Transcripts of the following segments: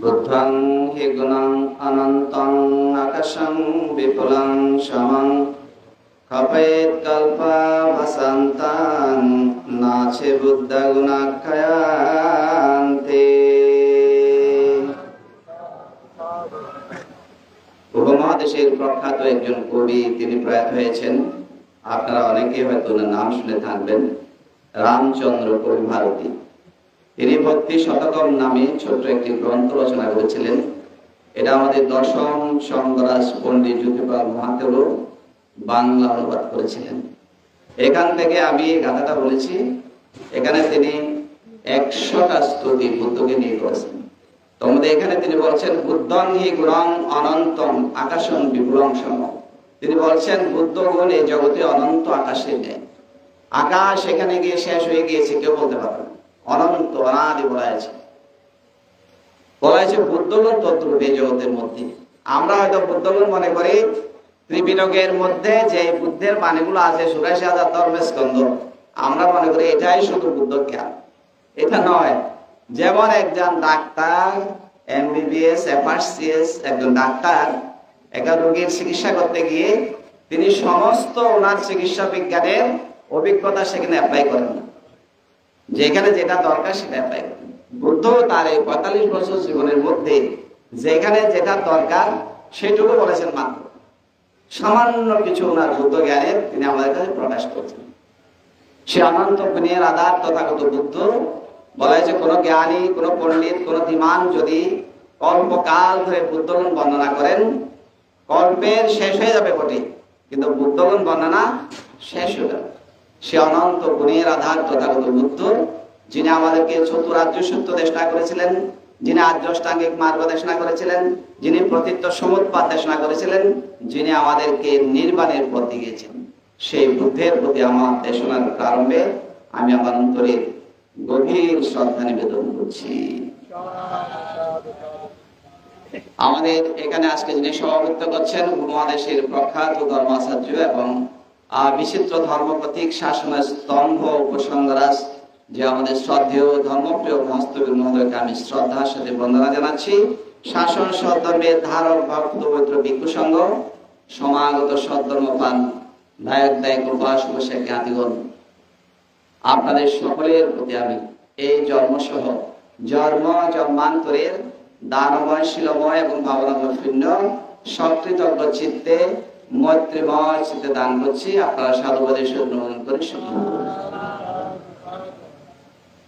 বুদ্ধং হি গুণং অনন্তং আকাশং বিপুলং সমং কপয়েৎ কল্পা ভাসান্তাং নাছে বুদ্ধ গুণাক্ষয়ান্তে। উপমহাদেশের প্রখ্যাত একজন কবি, তিনি প্রয়াত হয়েছেন। আপনারা অনেকেই হয়তো ওনার নাম শুনে থাকবেন, রামচন্দ্র কবি ভারতী। তিনি ভক্তি শতকম নামে ছোট্ট একটি গ্রন্থ রচনা করেছিলেন। এটা আমাদের দশম সঙ্গরাজ পণ্ডিত জ্যোতিপ্রসাদ মহাতেও বাংলা অনুবাদ করেছিলেন। এখান থেকে আমি এই গাথাটা বলেছি। এখানে তিনি 100টা স্তুতি বুদ্ধকে নিয়ে করেছেন। তোমাদের এখানে তিনি বলছেন বুদ্ধং হি গুণং অনন্তম আকাশং বিপুলং সমম। তিনি বলছেন বুদ্ধ গুণ এই জগতে অনন্ত আকাশের নেই। আকাশ এখানে গিয়ে শেষ হয়ে গিয়েছে, কেউ বলতে পারবে না। অনন্ত অনাদি বলা আছে বুদ্ধগুণ তদ্রূপ এই জগতের মধ্যে। আমরা হয়তো বুদ্ধগুণ মনে করি ত্রিপিটকের মধ্যে যে বুদ্ধের বাণীগুলো আছে ৮৪,০০০ ধর্মস্কন্ধ, আমরা মনে করি এটাই শুধু বুদ্ধ জ্ঞান। এটা নয়। যেমন একজন ডাক্তার MBBS FRCS একজন ডাক্তার একটা রোগীর চিকিৎসা করতে গিয়ে তিনি সমস্ত ওনার চিকিৎসা বিজ্ঞানের অভিজ্ঞতা সেখানে অ্যাপ্লাই করেন না, যেখানে যেটা দরকার সেটা অ্যাপ্লাই করেন। বুদ্ধ তার এই ৪৫ বছর জীবনের মধ্যে যেখানে যেটা দরকার সেটুকু বলেছেন, মাত্র সামান্য কিছু ওনার বুদ্ধ জ্ঞানের তিনি আমাদের কাছে প্রকাশ করছেন। সে অনন্ত গুণের আধার তথাগত বুদ্ধ। বলা হয়েছে কোন জ্ঞানী, কোন পণ্ডিত, কোন ধীমান যদি কল্পকাল ধরে বুদ্ধগুণ বর্ণনা করেন, কল্পের শেষ হয়ে যাবে বটে, কিন্তু বুদ্ধগুণ বর্ণনা শেষ হয়ে যাবে। সে অনন্ত গুণের আধার তথাগত বুদ্ধ, যিনি আমাদেরকে চতুরার্য সত্য দেশনা করেছিলেন, যিনি আর্য অষ্টাঙ্গিক মার্গ দেশনা করেছিলেন, যিনি প্রতীত্ব সমুৎপাত দেশনা করেছিলেন, যিনি আমাদেরকে নির্বাণের পথ দেখিয়েছেন। সেই বুদ্ধের প্রতি আমার দেশনার প্রারম্ভে আমি আমার অন্তরে গভীর শ্রদ্ধা নিবেদন করছি। আমাদের এখানে আজকে যিনি সভাপতিত্ব করছেন উপমহাদেশের প্রখ্যাত ধর্মাচার্য এবং বিচিত্র ধর্ম প্রতীক শাসনের স্তম্ভ উপসংগরাজ যে আমাদের শ্রদ্ধেয় ধর্মপ্রিয় হস্তবীর মহোদয়কে আমি শ্রদ্ধার সাথে বন্দনা জানাচ্ছি। শাসন সদ্ধর্মের ধারক ভক্ত পবিত্র ভিক্ষু সংঘ, সমাগত সদ্ধর্মপান দায়ক দায়ক উপাসক জ্ঞাতিগণ, আপনাদের সকলের প্রতি আমি এই জন্মসহ জন্মান্তরের দানময় শিলময় এবং ভাবনাময় শূন্য সকৃতজ্ঞ চিত্তে মৈত্রীময় চিত্তে দান করছি। আপনারা সাধুবাদের গ্রহণ করে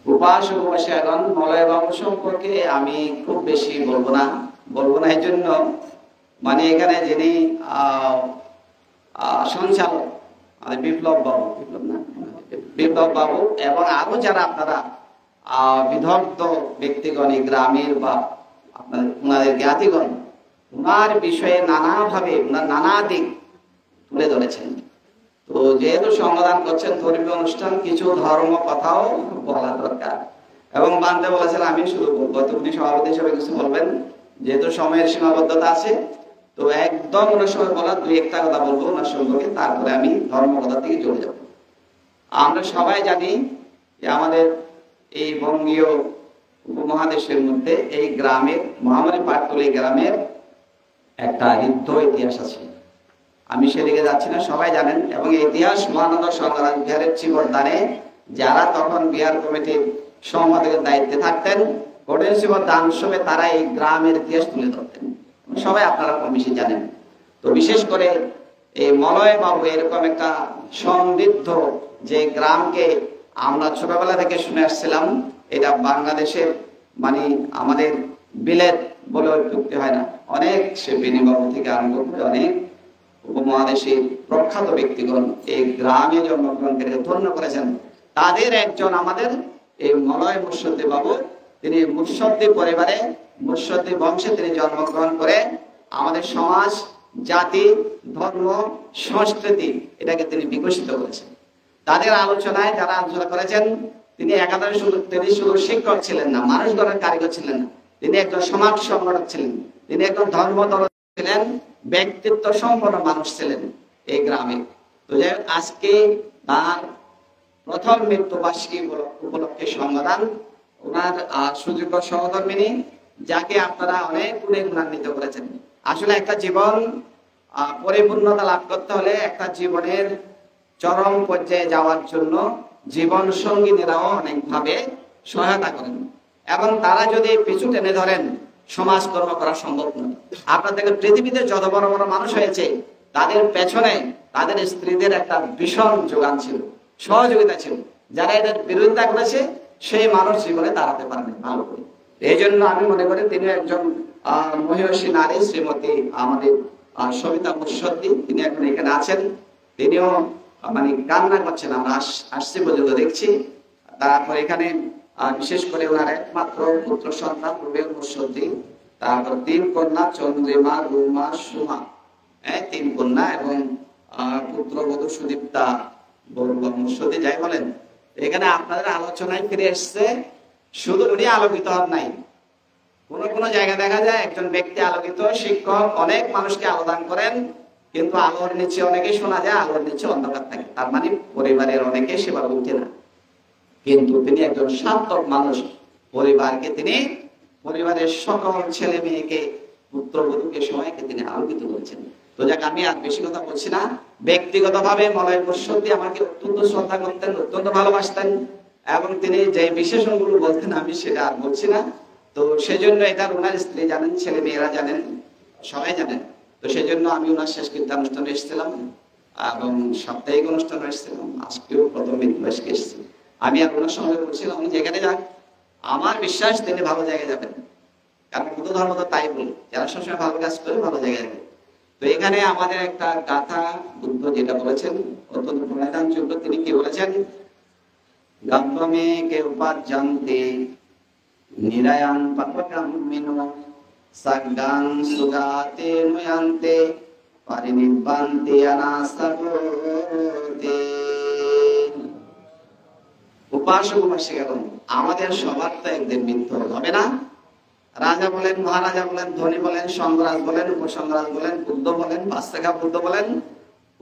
উপাসক উপাসিকাগণ, মলয় বাবু সম্পর্কে আমি খুব বেশি বলবো না এই জন্য, মানে এখানে যিনি সঞ্চালক বিপ্লব বাবু এবং আরো যারা আপনারা বিদগ্ধ ব্যক্তিগণ গ্রামের বা আপনাদের ওনাদের জ্ঞাতিগণ, ওনার বিষয়ে নানাভাবে নানা দিক তুলে ধরেছেন। তো যেহেতু সমাধান করছেন ধর্মীয় অনুষ্ঠান, কিছু ধর্ম কথাও বলা দরকার এবং বানতে বলেছেন আমি শুধু বলবো, উনি সভাপতি হিসেবে কিছু বলবেন, যেহেতু সময়ের সীমাবদ্ধতা আছে। তো একদম ওনার সময় বলার ২-১টা কথা বলবো ওনার সম্পর্কে, তারপরে আমি ধর্ম কথা থেকে চলে যাব। আমরা সবাই জানি যে আমাদের এই বঙ্গীয় উপমহাদেশের মধ্যে এই গ্রামের মহামারী পাটকলি গ্রামের একটা ঋদ্ধ ইতিহাস আছে। আমি সেদিকে যাচ্ছি না, সবাই জানেন। এবং এই ইতিহাস মহানন্দ সংগ্রাম বিহারের চিবরদানে যারা তখন বিহার কমিটির সম্পাদকের দায়িত্বে থাকতেন, কঠিন চিবরদান উৎসবে তারা এই গ্রামের ইতিহাস তুলে ধরতেন। সবাই আপনারা কম বেশি জানেন। তো বিশেষ করে এই মলয় বাবু এরকম একটা সমৃদ্ধ যে গ্রামকে আমরা ছোটবেলা থেকে শুনে আসছিলাম, এটা বাংলাদেশের মানে আমাদের বিলেত বলে অত্যুক্তি হয় না। অনেক সে বিনিবাবু থেকে আরম্ভ করে অনেক উপমহাদেশের প্রখ্যাত ব্যক্তিগণ এই গ্রামে জন্মগ্রহণ করে ধন্য করেছেন। তাদের একজন আমাদের এই মলয় মুর্শিদ বাবু, তিনি মুর্শিদ পরিবারে মুর্শিদ বংশে তিনি জন্মগ্রহণ করে আমাদের সমাজ, জাতি, ধর্ম, সংস্কৃতি এটাকে তিনি বিকশিত করেছেন। তাদের আলোচনায় যারা আলোচনা করেছেন, তিনি তিনি শুধু শিক্ষক ছিলেন না, মানুষ গড়ার কারিগর ছিলেন না, তিনি একজন সমাজ সংগঠক ছিলেন, তিনি একজন ধর্মদল ছিলেন, ব্যক্তিত্ব সম্পন্ন মানুষ ছিলেন এই গ্রামে। তো যাই হোক, আজকে তার প্রথম মৃত্যুবার্ষিকী উপলক্ষে সংবাদান ওনার সুযোগ্য সহধর্মিনী যাকে আপনারা অনেক গুণে গুণান্বিত করেছেন। আসলে একটা জীবন পরিপূর্ণতা লাভ করতে হলে একটা জীবনের চরম পর্যায়ে যাওয়ার জন্য জীবন সঙ্গিনীরাও অনেকভাবে সহায়তা করেন, এবং তারা যদি পিছু টেনে ধরেন সমাজকর্ম করা সম্ভব নয়। আপনাদের পৃথিবীতে যত বড় বড় মানুষ হয়েছে তাদের পেছনে তাদের স্ত্রীদের একটা ভীষণ যোগান ছিল, সহযোগিতা ছিল। যারা এটার বিরোধিতা করেছে সেই মানুষ জীবনে দাঁড়াতে পারেনি ভালো করে। এই জন্য আমি মনে করি তিনি একজন মহিষী নারী, শ্রীমতী আমাদের সবিতা মুর্শিদি, তিনি এখন এখানে আছেন। তিনিও মানে কান্না করছেন, আমরা আসছি পর্যন্ত দেখছি। তারপর এখানে বিশেষ করে ওনার একমাত্র পুত্র সন্তান রুবেল মুর্শিদি, তারপর 3 কন্যা চন্দ্রিমা, রুমা, সুমা, 3 কন্যা, এবং পুত্রবধূ সুদীপ্তা বড়ুয়া মুর্শিদি। যাই বলেন, এখানে আপনাদের আলোচনায় ফিরে এসছে, শুধু উনি আলোকিত হন নাই, কোন কোন জায়গায় দেখা যায় একজন ব্যক্তি আলোকিত, শিক্ষক অনেক মানুষকে আলোদান করেন, কিন্তু আলোর নিচে অনেকে শোনা যায় আলোর নিচে অন্ধকার থাকে। তার মানে পরিবারের অনেকে সেভাবে উঠে না, কিন্তু তিনি একজন সার্থক মানুষ। পরিবারকে তিনি, পরিবারের সকল ছেলে মেয়েকে, পুত্রবধূকে, সবাইকে তিনি আলোকিত করেছেন। তো যাক, আমি আর বেশি কথা বলছি না। ব্যক্তিগতভাবে মলয় মুর্শিদি আমাকে অত্যন্ত শ্রদ্ধা করতেন, অত্যন্ত ভালোবাসতেন, এবং তিনি যে বিশেষণগুলো বলতেন আমি সেটা আর বলছি না। তো সেজন্য এটা ওনার স্ত্রী জানেন, ছেলে মেয়েরা জানেন, সবাই জানেন। তো সেজন্য আমি ওনার শেষকৃত্য অনুষ্ঠানে এসেছিলাম, এবং সাপ্তাহিক অনুষ্ঠানে এসেছিলাম, আজকেও প্রথম মৃত্যুবার্ষিকী এসেছি। আমি আর ওনার সঙ্গে বলছিলাম উনি যেখানে যাক, আমার বিশ্বাস তিনি ভালো জায়গায় যাবেন, কারণ বুদ্ধ ধর্ম তো তাই বলি, যারা সবসময় ভালো কাজ করে ভালো জায়গায় যাবে। তো এখানে আমাদের একটা গাথা বুদ্ধ যেটা বলেছেন অত্যন্ত প্রণয়নযোগ্য। তিনি কি বলেছেন? গাম্ভমে কে উপার্জন্তে নিরায়ান পাপকামিনো সাগ্গাং সুগাতে মুয়ান্তে পরিনিব্বান্তে অনাসাগতে। উপাসক উপাসিকাগণ, আমাদের সবার তো একদিন মৃত্যু হবে না? রাজা বলেন, মহারাজা বলেন, ধনী বলেন, সংগ্রাজ বলেন, উপসংগ্রাজ বলেন, বুদ্ধ বলেন, বাস্তেখা বুদ্ধ বলেন,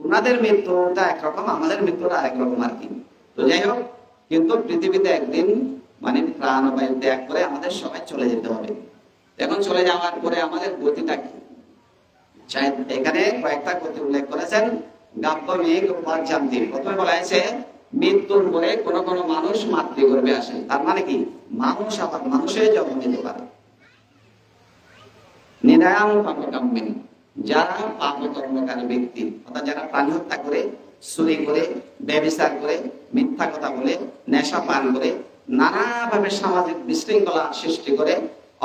ওনাদের মৃত্যুটা একরকম, আমাদের মৃত্যুটা আরেক রকম আর কি। তো যাই হোক, কিন্তু পৃথিবীতে একদিন মানে প্রাণবায়ু ত্যাগ করে আমাদের সবাই চলে যেতে হবে। এখন চলে যাওয়ার পরে আমাদের গতিটা কি? এখানে কয়েকটা গতি উল্লেখ করেছেন। গাম্ভমেক উপার্জন্তে, প্রথমে বলা হয়েছে মৃত্যুর পরে কোন কোন মানুষ মাতৃগর্ভে আসে। তার মানে কি? মানুষ আবার মানুষের জন্ম নিতে পারে। নিরায়ান পাপকামিনী, যারা পাপকর্মকারী ব্যক্তি, অর্থাৎ যারা প্রাণ হত্যা করে, চুরি করে, ব্যভিচার করে, মিথ্যা কথা বলে, নেশা পান করে, নানাভাবে সামাজিক বিশৃঙ্খলা সৃষ্টি করে,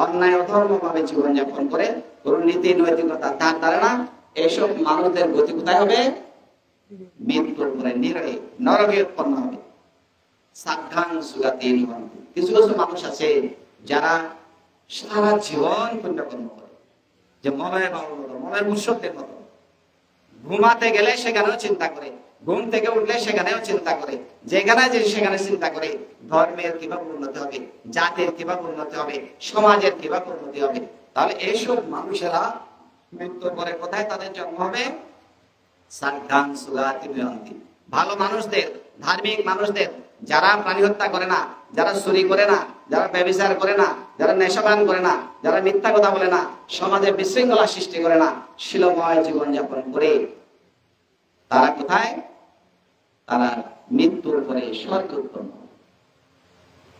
অন্যায় অধর্মভাবে জীবনযাপন করে, কোন নীতি নৈতিকতা তার দ্বারা না, এইসব মানুষদের গতি কোথায় হবে? মৃত্যুর পরে নরকে উৎপন্ন হবে। সাগ্গাং সুগাতে নিবন্তি, কিছু কিছু মানুষ আছে যারা সারা জীবন পুণ্যকর্ম করে, যে মলয় বাবুর মতো, মলয় মুর্শিদের মতো। ঘুমাতে গেলে সেখানেও চিন্তা করে, ঘুম থেকে উঠলে সেখানেও চিন্তা করে, যেখানে যে সেখানে চিন্তা করে ধর্মের কিভাবে উন্নতি হবে, জাতির কিভাবে উন্নতি হবে, সমাজের কিভাবে উন্নতি হবে। তাহলে এইসব মানুষেরা মৃত্যুর পরে কোথায় তাদের জন্ম হবে? সাগ্গাং সুগাতে নিবন্তি। ভালো মানুষদের, ধার্মিক মানুষদের, যারা প্রাণী হত্যা করে না, যারা চুরি করে না, যারা ব্যভিচার করে না, যারা নেশাপান করে না, যারা মিথ্যা কথা বলে না, সমাজে বিশৃঙ্খলা সৃষ্টি করে না, শীলময় জীবনযাপন করে, তারা কোথায়? তারা মৃত্যুর পরে স্বর্গে উৎপন্ন।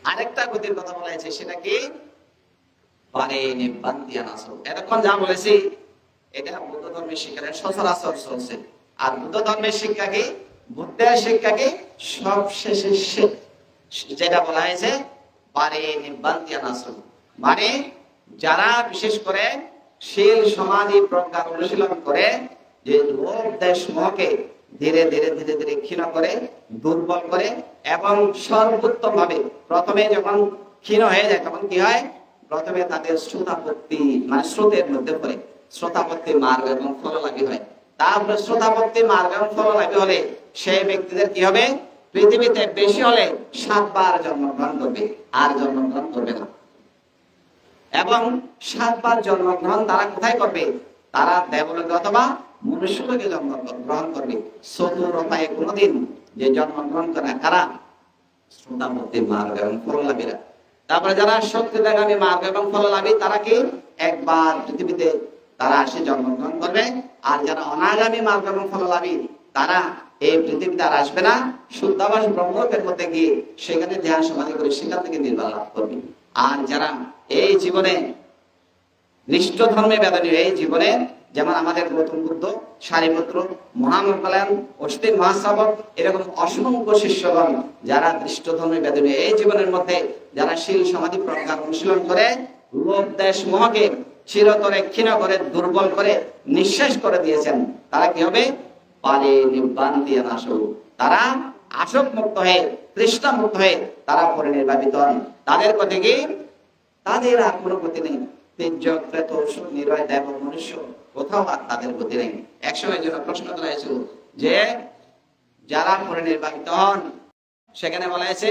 আরেকটা গতির কথা বলা হয়েছে, সেটা কি? এতক্ষণ যা বলেছি এটা বুদ্ধ ধর্মের শিক্ষা সচরাচর চলছে। আর বুদ্ধ ধর্মের শিক্ষা কি? বুদ্ধের শিক্ষা কি? সব শেষে যেটা বলা হয়েছে মানে যারা বিশেষ করে শীল সমাধি প্রজ্ঞার অনুশীলন করে, যে লোভ দেশ মোহকে ধীরে ধীরে ধীরে ধীরে ক্ষীণ করে, দুর্বল করে, এবং সর্বোত্তম ভাবে প্রথমে যখন ক্ষীণ হয়ে যায় তখন কি হয়? প্রথমে তাদের শ্রোতাপত্তি মানে স্রোতের মধ্যে পড়ে, শ্রোতাপত্তি মার্গ এবং ফললাভী হয়। তারপরে শ্রোতাপত্তি মার্গ এবং ফললাভী হলে সেই ব্যক্তিদের কি হবে? পৃথিবীতে বেশি হলে 7 বার জন্মগ্রহণ করবে, আর জন্মগ্রহণ করবে না। এবং 7 বার জন্মগ্রহণ তারা কোথায় করবে? তারা দেবলোকে অথবা মনুষ্যলোকে জন্মগ্রহণ করবে। চতুরতায় কোনদিন যে জন্মগ্রহণ করে কারা? শ্রোতাপত্তি মার্গ এবং ফললাভীরা। তারপরে যারা শক্তিদাগামী মার্গ এবং ফললাভী তারা কি একবার পৃথিবীতে তারা আসে জন্মগ্রহণ করবে। আর যারা অনাগামী মার্গ এবং ফললাভী তারা এই পৃথিবীতে আর আসবে না, শুদ্ধাবাস ব্রহ্মলোকের মধ্যে গিয়ে সেখানে ধ্যান সমাধি করে সেখান থেকে নির্বাণ লাভ করবে। আর যারা এই জীবনে নিষ্ঠ ধর্মে বেদনীয়, এই জীবনে যেমন আমাদের গৌতম বুদ্ধ, সারিপুত্র, মহামকল্যাণ, অস্তিন মহাশ্রাবক, এরকম অসংখ্য শিষ্যগণ যারা দৃষ্ট ধর্মে বেদনীয়, এই জীবনের মধ্যে যারা শীল সমাধি প্রজ্ঞা অনুশীলন করে লোভ দেশ মোহকে চিরতরে ক্ষীণ করে দুর্বল করে নিঃশেষ করে দিয়েছেন, তারা কি হবে? পারে নিব্বান দিয়ে নাশো, তারা আসক মুক্ত হয়ে তৃষ্ণা মুক্ত হয়ে তারা পরিনির্বাপিত হন। তাদের কথা কি? তাদের আর কোনো গতি নেই। তেজ্য প্রেত অসুর নিরয় দেব মনুষ্য কোথাও আর তাদের গতি নেই। একসময় জন্য প্রশ্ন করা হয়েছিল যে যারা পরিনির্বাপিত হন সেখানে বলা হয়েছে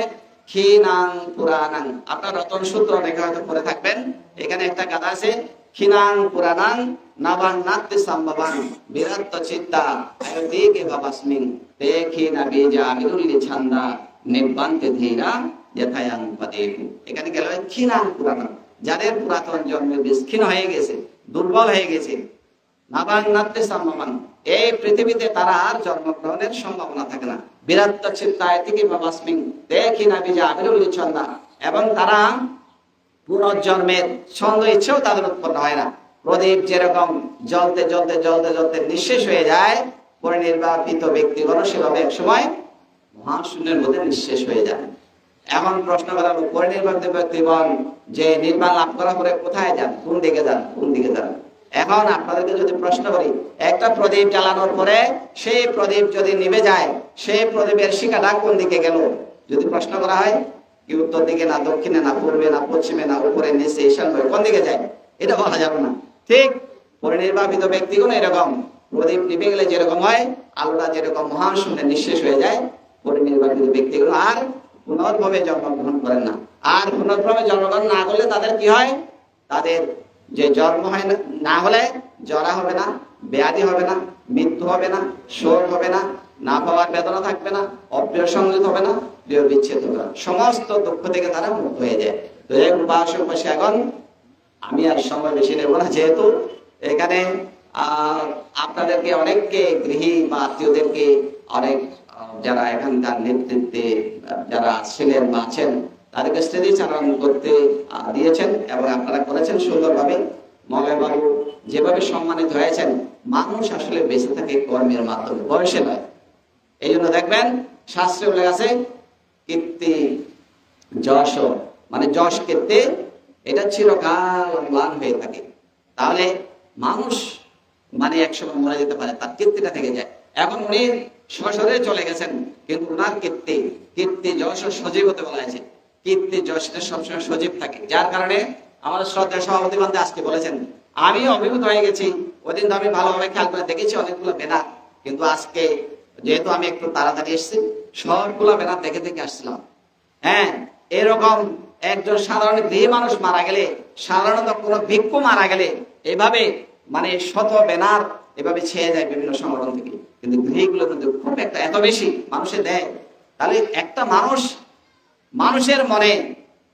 ক্ষীণাং পুরাণাং। আপনার রতন সূত্র রেখে হয়তো পড়ে থাকবেন, এখানে একটা গাথা আছে ক্ষীণাং পুরাণাং নাবাং নাত্তি সম্ভবাং বিরাত্ত চিত্তা আয়ুদিকে ভাবাস্মিং তে ক্ষীণা বীজা বিরুল্লি ছন্দা নিব্বান্তে ধীরা যথায়াং পদেপু। এখানে গেল ক্ষীণাং পুরাণাং, যাদের পুরাতন জন্মে ক্ষীণ হয়ে গেছে, দুর্বল হয়ে গেছে, নাবাং নাত্তি সম্ভবাং, এই পৃথিবীতে তারা আর জন্মগ্রহণের সম্ভাবনা থাকে না। বিরাত্ত চিত্তা আয়ুদিকে ভাবাস্মিং তে ক্ষীণা বীজা বিরুল্লি ছন্দা, এবং তারা পুনর্জন্মের ছন্দ ইচ্ছেও তাদের উৎপন্ন হয় না। প্রদীপ যেরকম জ্বলতে জ্বলতে জ্বলতে জ্বলতে নিঃশেষ হয়ে যায়, পরিনির্বাপিত ব্যক্তিগণ সেভাবে এক সময় মহাশূন্যের মধ্যে নিঃশেষ হয়ে যায়। এখন প্রশ্ন করা হলো, পরিনির্বাপিত ব্যক্তিগণ যে নির্বাণ লাভ করার পরে কোথায় যান? কোন দিকে যান? কোন দিকে যান? এখন আপনাদেরকে যদি প্রশ্ন করি, একটা প্রদীপ জ্বালানোর পরে সেই প্রদীপ যদি নিভে যায়, সেই প্রদীপের শিখাটা কোন দিকে গেল যদি প্রশ্ন করা হয়, কি উত্তর দিকে না দক্ষিণে না পূর্বে না পশ্চিমে না উপরে নিচে ঈশান হয়ে কোন দিকে যায়? এটা বলা যাবে না। ঠিক পরিনির্বাপিত ব্যক্তিগণ এরকম, প্রদীপ নিভে গেলে যেরকম হয়, আলোটা যেরকম মহাশূন্যে নিঃশেষ হয়ে যায়, পরিনির্বাপিত ব্যক্তিগণ আর পুনর্ভাবে জন্মগ্রহণ করেন না। আর পুনর্ভাবে জন্মগ্রহণ না করলে তাদের কি হয়? তাদের যে জন্ম হয় না হলে জরা হবে না, ব্যাধি হবে না, মৃত্যু হবে না, শোক হবে না, না পাওয়ার বেদনা থাকবে না, অপ্রিয় সংযোগ হবে না, প্রিয় বিচ্ছেদ হবে না, সমস্ত দুঃখ থেকে তারা মুক্ত হয়ে যায়। তো এই উপাসক এখন আমি আর সময় বেশি নেব না, যেহেতু এখানে আপনাদেরকে অনেককে গৃহী বা আত্মীয়দেরকে অনেক যারা এখানকার নেতৃত্বে যারা ছিলেন বা আছেন তাদেরকে স্মৃতিচারণ করতে দিয়েছেন এবং আপনারা করেছেন সুন্দরভাবে। মলয় বাবু যেভাবে সম্মানিত হয়েছেন, মানুষ আসলে বেঁচে থাকে কর্মের মাধ্যমে, বয়সে নয়। এই জন্য দেখবেন শাস্ত্রে উল্লেখ আছে কীর্তি যশ, মানে যশ কীর্তি এটা চিরকাল ম্লান হয়ে থাকে। তাহলে মানুষ মানে একসময় মরে যেতে পারে, তার কীর্তিটা থেকে যায়। এখন উনি সশরে চলে গেছেন, কিন্তু ওনার কীর্তি যশ সজীব হতে বলা হয়েছে। কীর্তি যশটা সবসময় সজীব থাকে, যার কারণে আমাদের শ্রদ্ধা সভাপতি বান্ধে আজকে বলেছেন, আমি অভিভূত হয়ে গেছি। ওদিন তো আমি ভালোভাবে খেয়াল করে দেখেছি অনেকগুলো ব্যানার, কিন্তু আজকে যেহেতু আমি একটু তাড়াতাড়ি এসেছি, সবগুলো ব্যানার দেখে দেখে আসছিলাম। হ্যাঁ, এরকম একজন সাধারণ গৃহী মানুষ মারা গেলে, সাধারণত কোনো ভিক্ষু মারা গেলে এভাবে মানে শত ব্যানার এভাবে ছেয়ে যায় বিভিন্ন সংগঠন থেকে, কিন্তু গৃহীগুলো কিন্তু খুব একটা এত বেশি মানুষে দেয়। তাহলে একটা মানুষের মনে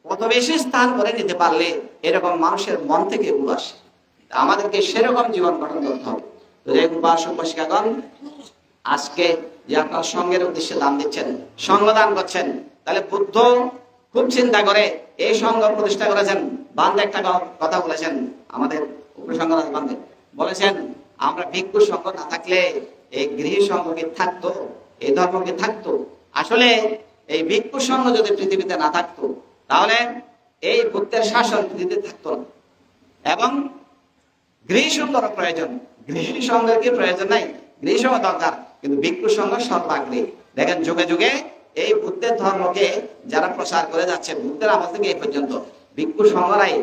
কত বেশি স্থান করে নিতে পারলে এরকম মানুষের মন থেকে এগুলো আসে। আমাদেরকে সেরকম জীবন গঠন করতে হবে। তো যাই উপাসক উপাসিকাগণ, আজকে যে আপনার সঙ্গের উদ্দেশ্যে দান দিচ্ছেন, সঙ্গদান করছেন, তাহলে বুদ্ধ খুব চিন্তা করে এই সঙ্গ প্রতিষ্ঠা করেছেন। বান্ধে একটা কথা বলেছেন, আমাদের উপসংগদান বান্ধে বলেছেন, আমরা ভিক্ষু সঙ্গ না থাকলে এই গৃহী সঙ্গ কি থাকতো? এই ধর্ম কি থাকতো? আসলে এই ভিক্ষু সঙ্গ যদি পৃথিবীতে না থাকতো, তাহলে এই বুদ্ধের শাসন পৃথিবীতে থাকতো না। এবং গৃহী সঙ্গের প্রয়োজন, গৃহী সঙ্গের কি প্রয়োজন নাই? গৃহী সঙ্গ দরকার, কিন্তু ভিক্ষু সঙ্গ সর্বাগ্রে। দেখেন যুগে যুগে এই বুদ্ধের ধর্মকে যারা প্রচার করে যাচ্ছে, বুদ্ধের আমল থেকে এই পর্যন্ত ভিক্ষু সঙ্গরাই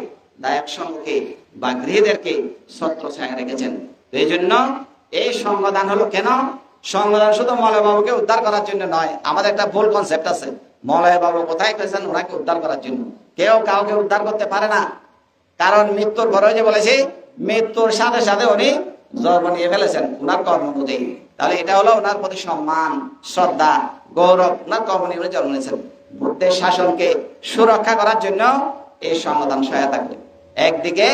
দায়ক সঙ্গকে বা গৃহীদেরকে ছত্র ছায়া রেখেছেন। তো এই জন্য এই সঙ্গদান হলো কেন? সঙ্গদান শুধু মলয় বাবুকে উদ্ধার করার জন্য নয়। আমাদের একটা ভুল কনসেপ্ট আছে, মলয় বাবু কোথায় পেয়েছেন ওনাকে উদ্ধার করার জন্য। কেউ কাউকে উদ্ধার করতে পারে না, কারণ মৃত্যুর পরে যে বলেছি, মৃত্যুর সাথে সাথে উনি জন্ম নিয়ে ফেলেছেন ওনার কর্ম অনুযায়ী। তাহলে এটা হলো ওনার প্রতি সম্মান, শ্রদ্ধা, গৌরব, ওনার কর্ম নিয়ে উনি জন্ম নিয়েছেন। বুদ্ধের শাসনকে সুরক্ষা করার জন্য এই সংবিধান সহায়তা করে। একদিকে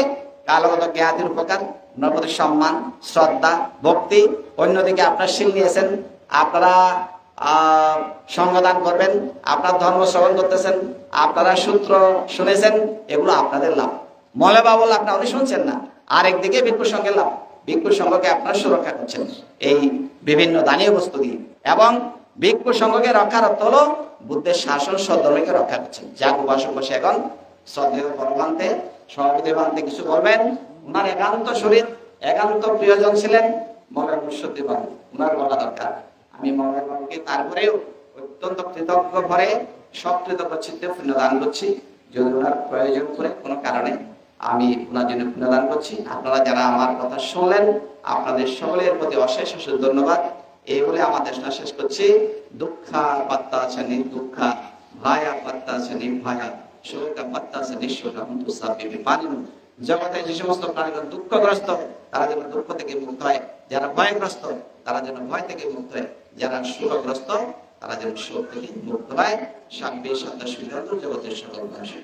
কালগত জ্ঞাতির উপকার, ওনার প্রতি সম্মান, শ্রদ্ধা, ভক্তি, অন্যদিকে আপনার শিল নিয়েছেন, আপনারা সংবিধান করবেন, আপনার ধর্ম শ্রবণ করতেছেন, আপনারা সূত্র শুনেছেন, এগুলো আপনাদের লাভ। মলে বাবুল আপনার উনি শুনছেন না। আর একদিকে ভিক্ষু সংঘের লাভ, ভিক্ষু সংঘকে আপনার সুরক্ষা করছেন এই বিভিন্ন দানীয় বস্তু দিয়ে। এবং ভিক্ষু সংঘকে রক্ষার অর্থ হলো বুদ্ধের শাসন সদ্ধর্মকে রক্ষা করছেন। যাক উপাসক বসে এখন শ্রদ্ধেয় পরমান্তে সভাপতি বান্তে কিছু বলবেন। ওনার একান্ত শরীর, একান্ত প্রিয়জন ছিলেন মৌলানা মুর্শিদ বাবু, ওনার বলা দরকার। আমি মৌলানা বাবুকে তারপরেও অত্যন্ত কৃতজ্ঞ ভরে সব কৃতজ্ঞ চিত্তে পুণ্যদান করছি। যদি ওনার প্রয়োজন করে কোনো কারণে আমি ওনার জন্য পুণ্যদান করছি। আপনারা যারা আমার কথা শুনলেন, আপনাদের সকলের প্রতি অশেষ অশেষ ধন্যবাদ। এই বলে আমার দেশনা শেষ করছি। দুঃখা পাত্তা আছে দুঃখা, ভায়া পাত্তা আছে ভায়া, শোকা পাত্তা আছে নিঃশোকা, হুন্তু সাবিবি পানিনু। জগতে যে সমস্ত প্রাণীরা দুঃখগ্রস্ত তারা যেন দুঃখ থেকে মুক্ত হয়, যারা ভয়গ্রস্ত তারা যেন ভয় থেকে মুক্ত হয়, যারা সুখগ্রস্ত তারা যেন সুখ থেকে মুক্ত হয়। সাব্বির সত্তা সুবিধা জগতের সকল মানুষের